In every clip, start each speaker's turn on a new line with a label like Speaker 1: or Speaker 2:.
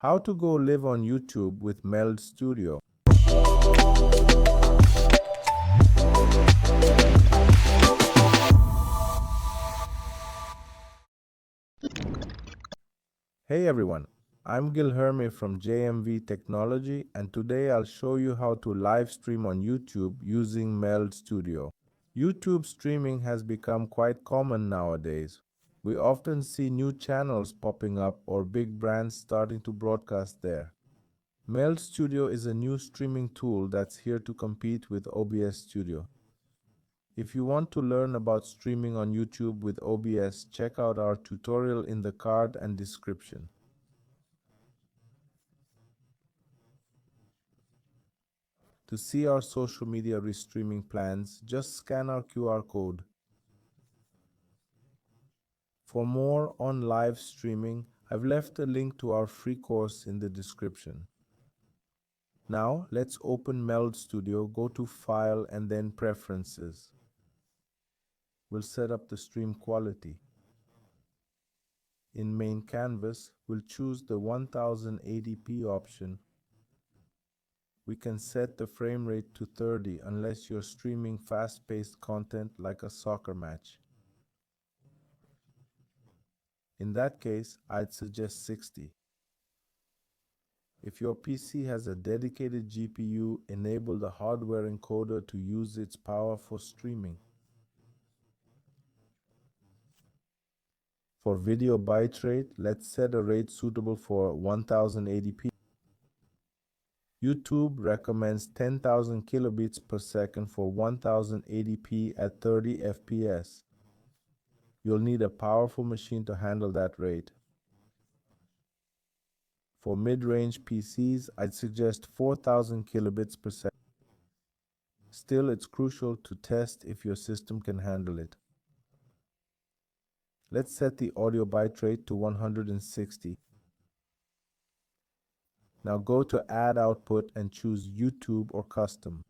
Speaker 1: How to go live on YouTube with MELD Studio. Hey everyone, I'm Gilherme from JMV Technology, and today I'll show you how to live stream on YouTube using MELD Studio. YouTube streaming has become quite common nowadays. We often see new channels popping up or big brands starting to broadcast there. MELD Studio is a new streaming tool that's here to compete with OBS Studio. If you want to learn about streaming on YouTube with OBS, check out our tutorial in the card and description. To see our social media restreaming plans, just scan our QR code. For more on live streaming, I've left a link to our free course in the description. Now, let's open MELD Studio, go to File and then Preferences. We'll set up the stream quality. In Main Canvas, we'll choose the 1080p option. We can set the frame rate to 30 unless you're streaming fast-paced content like a soccer match. In that case, I'd suggest 60. If your PC has a dedicated GPU, enable the hardware encoder to use its power for streaming. For video bitrate, let's set a rate suitable for 1080p. YouTube recommends 10,000 kilobits per second for 1080p at 30 FPS. You'll need a powerful machine to handle that rate. For mid-range PCs, I'd suggest 4,000 kilobits per second. Still, it's crucial to test if your system can handle it. Let's set the audio bitrate to 160. Now go to Add Output and choose YouTube or Custom.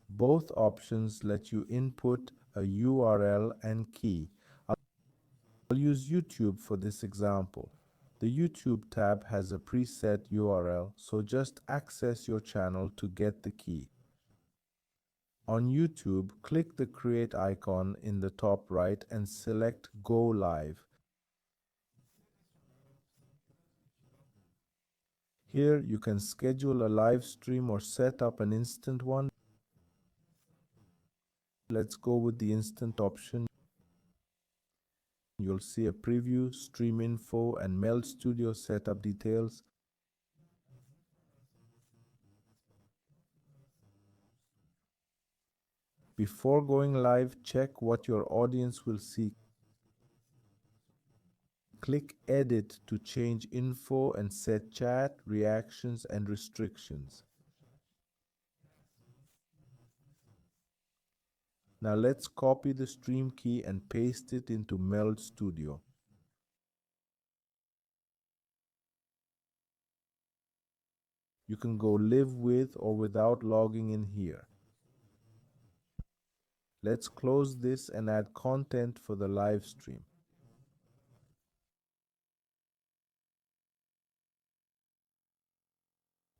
Speaker 1: Both options let you input a URL and key. I'll use YouTube for this example. The YouTube tab has a preset URL, so just access your channel to get the key. On YouTube, click the Create icon in the top right and select Go Live. Here you can schedule a live stream or set up an instant one. Let's go with the instant option. You'll see a preview, stream info, and MELD Studio setup details. Before going live, check what your audience will see. Click Edit to change info and set chat, reactions, and restrictions. Now let's copy the stream key and paste it into MELD Studio. You can go live with or without logging in here. Let's close this and add content for the live stream.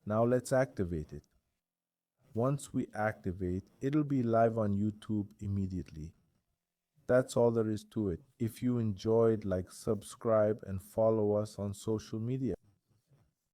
Speaker 1: Now let's activate it. Once we activate, it'll be live on YouTube immediately. That's all there is to it. If you enjoyed, like, subscribe, and follow us on social media.